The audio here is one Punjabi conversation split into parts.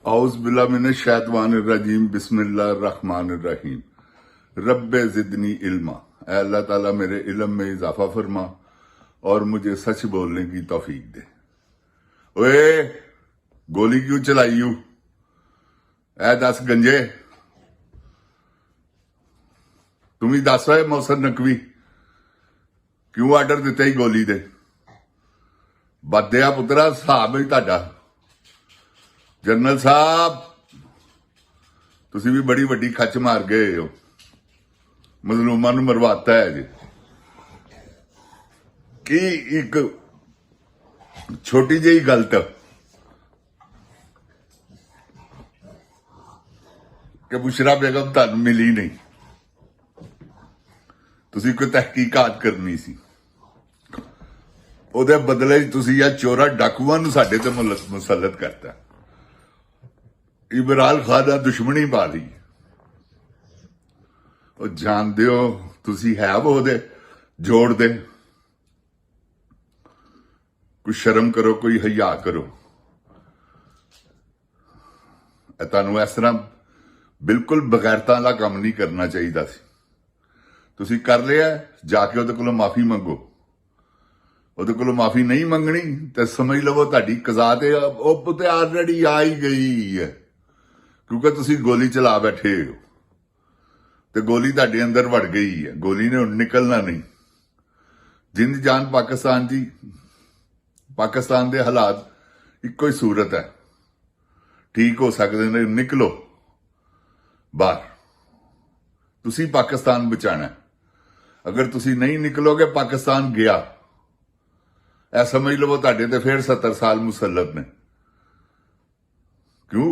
औज़ बिल्लाहि मिनश शैतानिर रजीम बिस्मिल्लाहिर रहमानिर रहीम। रब्बे ज़िदनी इल्मा। ऐ अल्लाह ताला मेरे इल्म में इजाफा फरमा और मुझे सच बोलने की तौफीक दे। ओए गोली क्यों चलाई यू? ऐ दस गंजे, तुम ही दस है मौसर नकवी क्यों आर्डर दिते ही गोली दे? बदया पुत्रा हिसाब ही तुहाडा। जनरल साहब तुसी भी बड़ी वड्डी खच मार गए हो, मजलूमां नूं मरवाता है जी। कि एक छोटी जी गल कि बुशरा बेगम तुहानूं मिली नहीं, तुसी कोई तहकीकात करनी सी, ਉਹਦੇ बदले तुसी या चोरा डाकूआं नूं साडे ते मुसलत करता। इमरान खान दा दुश्मनी पा ली। जानते हो तुसी है वो दे जोड़ दे। कोई शर्म करो, कोई हया करो। तुहानूं इस तरह बिल्कुल बगैरतां दा काम नहीं करना चाहिए सी। तुसी कर लिया, जाके ਉਹਦੇ ਕੋਲੋਂ माफी मंगो। ਉਹਦੇ ਕੋਲੋਂ माफी नहीं मंगनी तो समझ लवो ਤੁਹਾਡੀ कज़ा ते ਉਹ ਤੇ ਆਲਰੇਡੀ ਆ ਹੀ ਗਈ ਹੈ, क्योंकि तुसी गोली चला बैठे हो तो गोली ਤੁਹਾਡੇ अंदर वड़ गई है। गोली ने ਹੁਣ निकलना नहीं। जिंद जान पाकिस्तान जी, पाकिस्तान के हालात इको ही सूरत है, ठीक हो सकते ने। निकलो बाहर, तुसी पाकिस्तान बचाना। अगर तुसी नहीं निकलोगे पाकिस्तान गया। ऐ समझ लो ਤੁਹਾਡੇ ਤੇ फिर 70 साल मुसलत ने। क्यों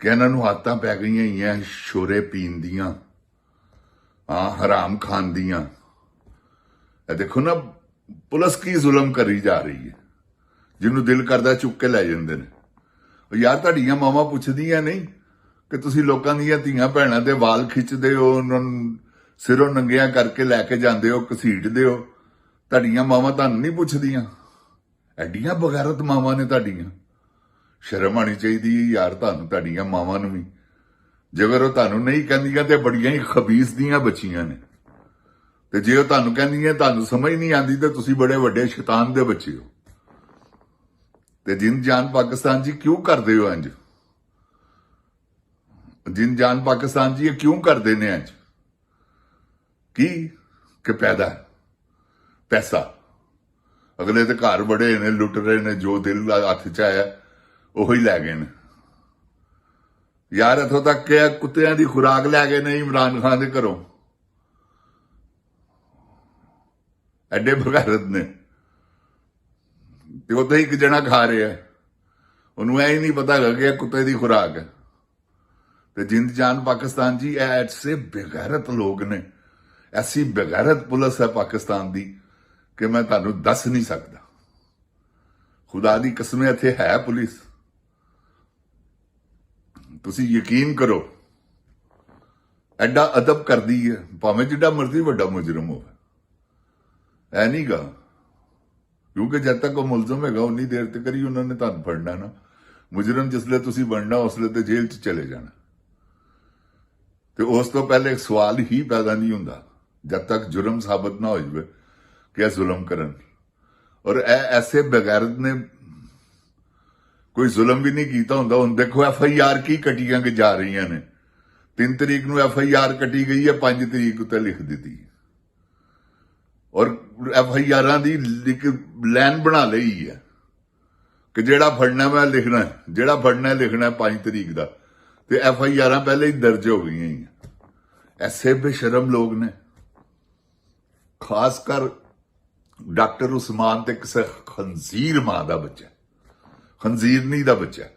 कि इन्हों आदतां पै गई हैं शोरे पीन दियां, हाँ हराम खान दियां। देखो ना पुलिस की जुल्म करी जा रही है, जिन्हों दिल करदा चुक के लै जांदे ने। यार तुहाडीआं मावां पुछदियां नहीं कि तुसी लोकां दीआं धीआं भैणां दे वाल खिचदे हो, उन्हां नूं सिरों नंगियां करके लैके जांदे हो, घसीटदे हो। तुहाडीआं मावां तुहानूं नहीं पुछदियां? एडियां बगैरत मावां ने तुहाडीआं। शर्म आनी चाहिदी यार तुहानूं, तुहाडीआं मावां नूं भी। जेकर ਉਹ ਤੁਹਾਨੂੰ नहीं ਕਹਿੰਦੀਆਂ ਤੇ ਬੜੀਆਂ ਹੀ ਖਬੀਸ ਦੀਆਂ ਬੱਚੀਆਂ ਨੇ, ਤੇ ਜੇ ਉਹ ਤੁਹਾਨੂੰ ਕਹਿੰਦੀਆਂ ਤੁਹਾਨੂੰ ਸਮਝ ਨਹੀਂ ਆਂਦੀ ਤੇ ਤੁਸੀਂ ਬੜੇ ਵੱਡੇ ਸ਼ੈਤਾਨ ਦੇ ਬੱਚੇ ਹੋ। ਤੇ ਜਿੰਦ ਜਾਨ ਪਾਕਿस्तान जी क्यों करते हो इंज? जिंद जान पाकिस्तान जी ये क्यों करते ने इंज? कि पैदा पैसा अगले ते घर बड़े ने, लुट रहे ने, जो दिल हथ च आया ਉਹੀ ਲੈ गए ने। यार इथों तक कि कुत्तियां दी खुराक लै गए ने इमरान खान दे घरों। एडे बगैरत ने। ते उत्थे एक जना खा रहा है, उन्होंने यह नहीं पता कि कुत्ते की खुराक है। तो जिंद जान पाकिस्तान जी ऐसे बेगैरत लोग ने, ऐसी बेगैरत पुलिस है पाकिस्तान की कि मैं तुहानूं दस नहीं सकता। खुदा दी कसम इत्थे है पुलिस। तुसी यकीन करो एडा अदब करदी है, भावें जिड्डा मर्जी वड्डा मुजरम हो। ऐ नहीं गा, क्योंकि जब तक वो मुलजम है उन्नी देर तक ही उन्होंने तुहानूं फड़ना ना। मुजरम जिसले तुसी बनना उसले तो जेल च चले जाना। तो उस तो पहले एक सवाल ही पैदा नहीं हुंदा जब तक जुर्म साबित ना हो जाए कि यह जुल्म करन। और ऐसे बगैरत ने कोई जुल्म भी नहीं किया हुंदा। हुण देखो FIR की कटियां जा रही ने। 3 तरीक नूं FIR कटी गई है, 5 तरीक उत्ते लिख दी। और FIR दी लैन बना ली है कि जेड़ा फड़ना मैं लिखना है, जेड़ा फड़ना लिखना है 5 तरीक का। तो FIR पहले ही दर्ज हो गई हैं। ऐसे बेशरम लोग ने। खासकर डॉक्टर उस्मान ते किसी खंजीर मां का बच्चा, खंजीरनी का बच्चा।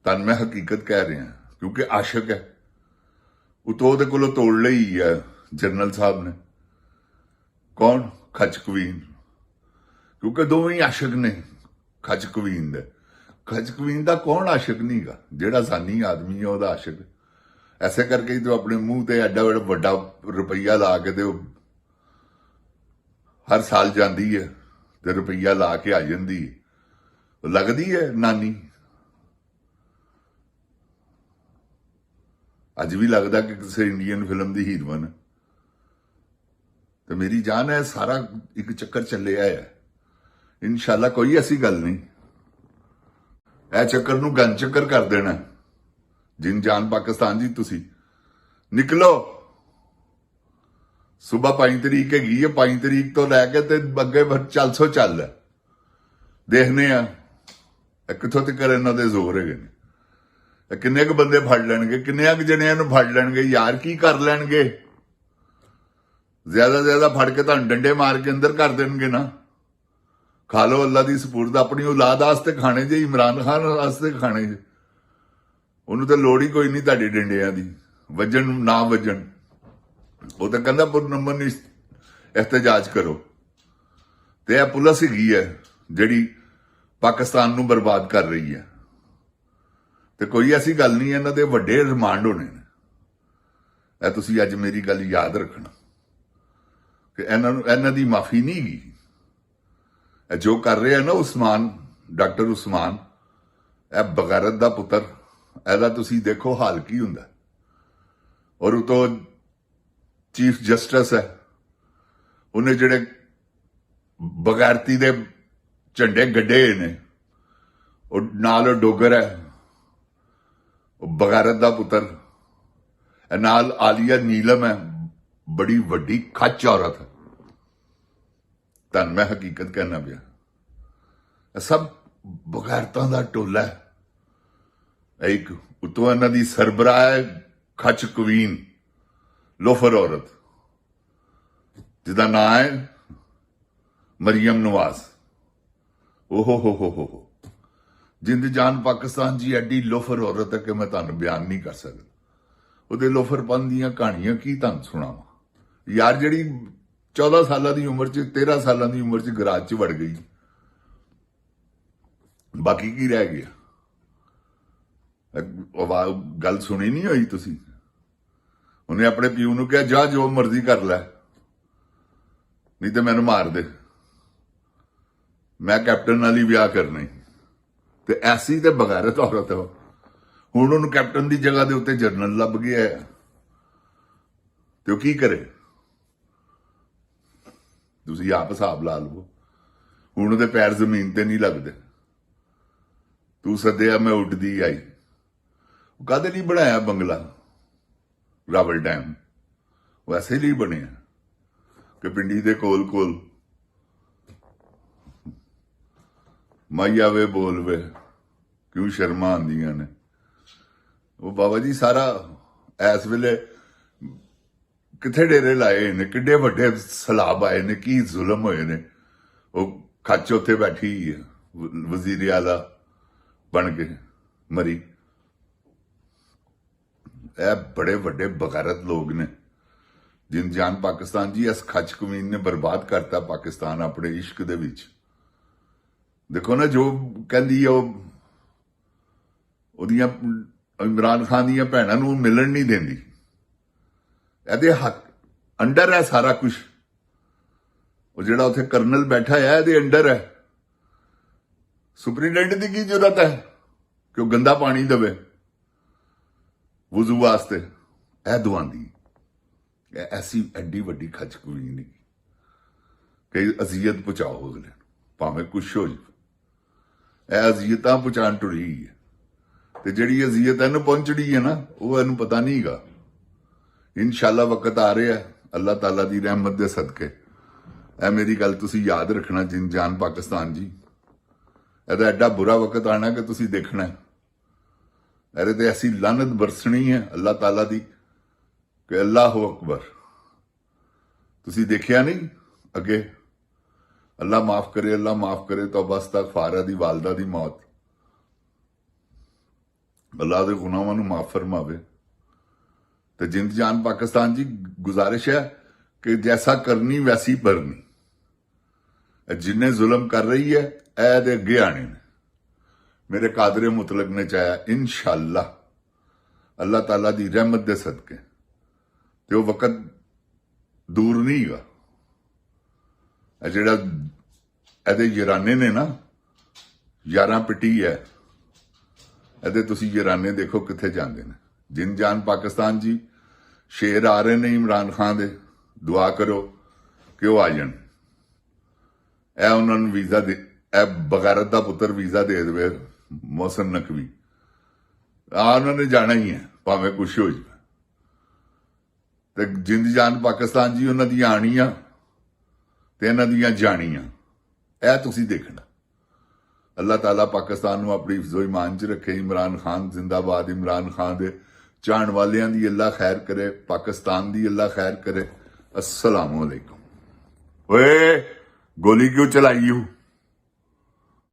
तन मैं हकीकत कह रहा, क्योंकि आशिक है। उतो ਉਹਦੇ ਕੋਲੋਂ तोड़ ਲਈ है जनरल साहब ने। कौन? खच कवीन। क्योंकि दोवें ही आशिक ने खच कवीन दे। खच कवीन का कौन आशिक नहीं गा? जेड़ा जानी आदमी है वह आशिक। ऐसे करके ही तो अपने मुंह ते एडा वड्डा रुपया ला के दे हर साल जाती है तो रुपया ला के आ जाती है। लगती है नानी ਅੱਜ ਵੀ ਲੱਗਦਾ ਕਿ ਕਿਸੇ ਇੰਡੀਅਨ ਫਿਲਮ ਦੀ ਹੀਰੋਇਨ। ਤੇ ਮੇਰੀ ਜਾਨ ਹੈ, ਸਾਰਾ ਇੱਕ ਚੱਕਰ ਚੱਲਿਆ ਹੈ। ਇਨਸ਼ਾਅੱਲਾ ਕੋਈ ਐਸੀ ਗੱਲ ਨਹੀਂ, ਇਹ ਚੱਕਰ ਨੂੰ ਗਨ ਚੱਕਰ ਕਰ ਦੇਣਾ। ਜਿੰਨ ਜਾਨ ਪਾਕਿਸਤਾਨ ਜੀ, ਤੁਸੀਂ ਨਿਕਲੋ। ਸੁਬਹ 5 ਤਰੀਕ ਹੈਗੀ ਹੈ, 5 ਤਰੀਕ ਤੋਂ ਲੈ ਕੇ ਤੇ ਅੱਗੇ ਚੱਲ ਸੋ ਚੱਲ ਹੈ। ਦੇਖਨੇ ਆ ਕਿੱਥੋਂ ਤੱਕ ਇਹਨਾਂ ਦੇ ਜ਼ੋਰ ਹੈਗੇ ਨੇ। ਕਿੰਨੇ ਕੁ ਬੰਦੇ ਫੜ ਲੈਣਗੇ, ਕਿੰਨੇ ਕੁ ਜਣਿਆਂ ਨੂੰ ਫੜ ਲੈਣਗੇ ਯਾਰ, ਕੀ ਕਰ ਲੈਣਗੇ? ਜ਼ਿਆਦਾ ਫੜ ਕੇ ਤੁਹਾਨੂੰ ਡੰਡੇ ਮਾਰ ਕੇ ਅੰਦਰ ਕਰ ਦੇਣਗੇ ਨਾ। ਖਾ ਲੋ ਅੱਲਾ ਦੀ ਸਪੁਰਦ, ਆਪਣੀ ਔਲਾਦ ਵਾਸਤੇ ਖਾਣੇ ਜੇ, ਇਮਰਾਨ ਖਾਨ ਵਾਸਤੇ ਖਾਣੇ ਜੇ। ਉਹਨੂੰ ਤਾਂ ਲੋੜ ਹੀ ਕੋਈ ਨਹੀਂ ਤੁਹਾਡੇ ਡੰਡਿਆਂ ਦੀ, ਵੱਜਣ ਨਾ ਵੱਜਣ। ਉਹ ਤਾਂ ਕਹਿੰਦਾ ਪੁਰਨਮਨ ਇhtਜਾਜ ਕਰੋ। ਤੇ ਇਹ ਪੁਲਿਸ ਹੈਗੀ ਹੈ ਜਿਹੜੀ ਪਾਕਿਸਤਾਨ ਨੂੰ ਬਰਬਾਦ ਕਰ ਰਹੀ ਹੈ। ਤੇ ਕੋਈ ਐਸੀ ਗੱਲ ਨਹੀਂ, ਇਹਨਾਂ ਦੇ ਵੱਡੇ ਰਿਮਾਂਡ ਹੋਣੇ ਨੇ। ਇਹ ਤੁਸੀਂ ਅੱਜ ਮੇਰੀ ਗੱਲ ਯਾਦ ਰੱਖਣਾ ਕਿ ਇਹਨਾਂ ਦੀ ਮਾਫੀ ਨਹੀਂ ਗਈ। ਇਹ ਜੋ ਕਰ ਰਹੇ ਆ ਨਾ ਉਸਮਾਨ, ਡਾਕਟਰ ਉਸਮਾਨ, ਇਹ ਬਗੈਰਤ ਦਾ ਪੁੱਤਰ, ਇਹਦਾ ਤੁਸੀਂ ਦੇਖੋ ਹਾਲ ਕੀ ਹੁੰਦਾ। ਔਰ ਉਤੋਂ ਚੀਫ ਜਸਟਿਸ ਹੈ, ਉਹਨੇ ਜਿਹੜੇ ਬਗੈਰਤੀ ਦੇ ਝੰਡੇ ਗੱਡੇ ਨੇ, ਉਹ ਨਾਲ ਡੋਗਰ ਹੈ, ਉਹ ਬਗੈਰਤ ਦਾ ਪੁੱਤਰ। ਨਾਲ ਆਲੀਆ ਨੀਲਮ ਹੈ, ਬੜੀ ਵੱਡੀ ਖੱਚ ਔਰਤ ਹੈ। ਤਾਂ ਮੈਂ ਹਕੀਕਤ ਕਹਿਣਾ ਪਿਆ, ਇਹ ਸਭ ਬਗੈਰਤਾਂ ਦਾ ਟੋਲਾ ਹੈ। ਇੱਕ ਉਤੋਂ ਇਹਨਾਂ ਦੀ ਸਰਬਰਾਹ ਹੈ ਖੱਚ ਕੁਵੀਨ, ਲੋਫਰ ਔਰਤ, ਜਿਹਦਾ ਨਾਂ ਹੈ ਮਰੀਮ ਨਵਾਜ਼। ਓਹੋ ਜਿੰਦ ਜਾਨ ਪਾਕਿਸਤਾਨ ਜੀ ਐਡੀ ਲੋਫਰ ਔਰਤ ਹੈ ਕਿ ਮੈਂ ਤੁਹਾਨੂੰ ਬਿਆਨ ਨਹੀਂ ਕਰ ਸਕਦਾ। ਉਹਦੇ ਲੋਫਰਪਨ ਦੀਆਂ ਕਹਾਣੀਆਂ ਕੀ ਤੁਹਾਨੂੰ ਸੁਣਾਵਾਂ ਯਾਰ। ਜਿਹੜੀ 14 ਸਾਲਾਂ ਦੀ ਉਮਰ 'ਚ, 13 ਸਾਲਾਂ ਦੀ ਉਮਰ 'ਚ ਗਰਾਜ 'ਚ ਵੜ ਗਈ, ਬਾਕੀ ਕੀ ਰਹਿ ਗਿਆ? ਗੱਲ ਸੁਣੀ ਨਹੀਂ ਹੋਈ ਤੁਸੀਂ? ਉਹਨੇ ਆਪਣੇ ਪਿਓ ਨੂੰ ਕਿਹਾ ਜਾ ਜੋ ਮਰਜ਼ੀ ਕਰ ਲੈ, ਨਹੀਂ ਤੇ ਮੈਨੂੰ ਮਾਰ ਦੇ, ਮੈਂ ਕੈਪਟਨ ਨਾਲ ਹੀ ਵਿਆਹ ਕਰਨਾ ਹੀ। ਤੇ ਐਸੀ ਤੇ ਬਗੈਰਤ ਔਰਤ ਹੈ। ਹੁਣ ਉਹਨੂੰ ਕੈਪਟਨ ਦੀ ਜਗ੍ਹਾ ਦੇ ਉੱਤੇ ਜਨਰਲ ਲੱਭ ਗਿਆ ਹੈ, ਤੇ ਉਹ ਕੀ ਕਰੇ? ਤੁਸੀਂ ਆਪ ਹਿਸਾਬ ਲਾ ਲਵੋ। ਹੁਣ ਉਹਦੇ ਪੈਰ ਜ਼ਮੀਨ ਤੇ ਨਹੀਂ ਲੱਗਦੇ। ਤੂੰ ਸੱਦਿਆ, ਮੈਂ ਉੱਡਦੀ ਆਈ। ਉਹ ਕਾਹਦੇ ਲਈ ਬਣਾਇਆ ਬੰਗਲਾ ਰਾਵਲ ਡੈਮ? ਵੈਸੇ ਲਈ ਬਣਿਆ ਕਿ ਪਿੰਡੀ ਦੇ ਕੋਲ ਮਾਈਆ ਵੇ ਬੋਲ ਵੇ ਕਿਉਂ ਸ਼ਰਮਾਂ ਆਉਂਦੀਆਂ ਨੇ। ਉਹ ਬਾਬਾ ਜੀ ਸਾਰਾ ਇਸ ਵੇਲੇ ਕਿੱਥੇ ਡੇਰੇ ਲਾਏ ਨੇ, ਕਿੱਡੇ ਵੱਡੇ ਸਲਾਬ ਆਏ ਨੇ, ਕੀ ਜ਼ੁਲਮ ਹੋਏ ਨੇ। ਉਹ ਖੱਚ ਉੱਥੇ ਬੈਠੀ ਹੈ ਵਜ਼ੀਰ ਆਲਾ ਬਣ ਕੇ ਮਰੀ। ਇਹ ਬੜੇ ਵੱਡੇ ਬਗੈਰਤ ਲੋਕ ਨੇ। ਜਿੰਦ ਜਾਨ ਪਾਕਿਸਤਾਨ ਜੀ, ਇਸ ਖੱਚ ਕਮੀਨ ਨੇ ਬਰਬਾਦ ਕਰਤਾ ਪਾਕਿਸਤਾਨ ਆਪਣੇ ਇਸ਼ਕ ਦੇ ਵਿੱਚ। ਦੇਖੋ ਨਾ, ਜੋ ਕਹਿੰਦੀ ਉਹਦੀਆਂ ਇਮਰਾਨ ਖਾਨ ਦੀਆਂ ਭੈਣਾਂ ਨੂੰ ਮਿਲਣ ਨਹੀਂ ਦਿੰਦੀ। ਇਹਦੇ ਹੱਕ ਅੰਡਰ ਹੈ ਸਾਰਾ ਕੁਝ। ਉਹ ਜਿਹੜਾ ਉੱਥੇ ਕਰਨਲ ਬੈਠਾ ਹੈ, ਇਹਦੇ ਅੰਡਰ ਹੈ। ਸੁਪਰੀਡੈਂਟ ਦੀ ਕੀ ਜ਼ਰੂਰਤ ਹੈ ਕਿ ਉਹ ਗੰਦਾ ਪਾਣੀ ਦੇਵੇ ਵਜ਼ੂ ਵਾਸਤੇ? ਇਹ ਦਵਾਂਦੀ ਐਸੀ ਐਡੀ ਵੱਡੀ ਖੱਚ ਕੋਈ ਨਹੀਂ ਕਿ ਅਜ਼ੀਅਤ ਪਹੁੰਚਾਓ ਅਗਲੇ ਨੂੰ, ਭਾਵੇਂ ਕੁਛ ਹੋ ਜਾਵੇ। ਇਹ ਅਜ਼ੀਅਤਾਂ ਪਹੁੰਚਾਉਣ ਟੁਰੀ ਹੈ। ਤੇ ਜਿਹੜੀ ਅਜ਼ੀਅਤ ਇਹਨੂੰ ਪਹੁੰਚੜੀ ਹੈ ਨਾ, ਉਹ ਇਹਨੂੰ ਪਤਾ ਨਹੀਂਗਾ। ਇਨਸ਼ਾਅੱਲਾ ਵਕਤ ਆ ਰਿਹਾ ਅੱਲਾਹ ਤਾਲਾ ਦੀ ਰਹਿਮਤ ਦੇ ਸਦਕੇ। ਇਹ ਮੇਰੀ ਗੱਲ ਤੁਸੀਂ ਯਾਦ ਰੱਖਣਾ ਜਿੰਦ ਜਾਨ ਪਾਕਿਸਤਾਨ ਜੀ। ਇਹਦਾ ਐਡਾ ਬੁਰਾ ਵਕਤ ਆਣਾ ਕਿ ਤੁਸੀਂ ਦੇਖਣਾ। ਇਹਦੇ ਤੇ ਐਸੀ ਲਾਨਤ ਬਰਸਣੀ ਹੈ ਅੱਲਾਹ ਤਾਲਾ ਦੀ ਕਿ ਅੱਲਾਹੁ ਅਕਬਰ। ਤੁਸੀਂ ਦੇਖਿਆ ਨਹੀਂ ਅੱਗੇ? ਅੱਲਾਹ ਮਾਫ ਕਰੇ, ਅੱਲਾਹ ਮਾਫ ਕਰੇ। ਤੌਬਾ ਇਸਤਗਫਾਰ ਦੀ ਵਾਲਦਾ ਦੀ ਮੌਤ। ਅੱਲਾਹ ਦੇ ਗੁਨਾਹਾਂ ਨੂੰ ਮਾਫ ਫਰਮਾਵੇ। ਤੇ ਜਿੰਦ ਜਾਨ ਪਾਕਿस्तान जी, गुजारिश है कि जैसा करनी वैसी भरनी। जिन्हें जुल्म कर रही है ऐ अगे आने ने। मेरे कादरे मुतलक ने चाहा इंशाअल्लाह अल्लाह ताला दी रहमत दे सदके ते वो वक्त दूर नहीं गा। जिहड़ा ਇਹਦੇ ਯਰਾਨੇ ਨੇ ਨਾ, 11 ਪਿੱਟੀ ਹੈ ਇਹਦੇ। ਤੁਸੀਂ ਯਰਾਨੇ ਦੇਖੋ ਕਿੱਥੇ ਜਾਂਦੇ ਨੇ। ਜਿੰਦ ਜਾਨ ਪਾਕਿਸਤਾਨ ਜੀ, ਸ਼ੇਰ ਆ ਰਹੇ ਨੇ ਇਮਰਾਨ ਖਾਨ ਦੇ, ਦੁਆ ਕਰੋ ਕਿ ਉਹ ਆ ਜਾਣ। ਇਹ ਉਹਨਾਂ ਨੂੰ ਵੀਜ਼ਾ ਦੇ, ਇਹ ਬਗੈਰਤ ਦਾ ਪੁੱਤਰ ਵੀਜ਼ਾ ਦੇ ਦੇਵੇ ਮੋਹਸਨ ਨਕਵੀ, ਉਹਨਾਂ ਨੇ ਜਾਣਾ ਹੀ ਹੈ ਭਾਵੇਂ ਕੁਛ ਹੋ ਜਾਵੇ। ਤੇ ਜਿੰਦ ਜਾਨ ਪਾਕਿਸਤਾਨ ਜੀ, ਉਹਨਾਂ ਦੀਆਂ ਆਣੀਆਂ ਤੇ ਇਹਨਾਂ ਦੀਆਂ ਜਾਣੀਆਂ, ਇਹ ਤੁਸੀਂ ਦੇਖਣਾ। ਅੱਲਾਹ ਤਾਲਾ ਪਾਕਿਸਤਾਨ ਨੂੰ ਆਪਣੀ ਹਿਫਜ਼ੋ ਈਮਾਨ 'ਚ ਰੱਖੇ। ਇਮਰਾਨ ਖਾਨ ਜ਼ਿੰਦਾਬਾਦ। ਇਮਰਾਨ ਖਾਨ ਦੇ ਚਾਹਣ ਵਾਲਿਆਂ ਦੀ ਅੱਲਾਹ ਖੈਰ ਕਰੇ, ਪਾਕਿਸਤਾਨ ਦੀ ਅੱਲਾਹ ਖੈਰ ਕਰੇ। अस्सलाम वालेकुम। ओए गोली क्यों चलाई हूं?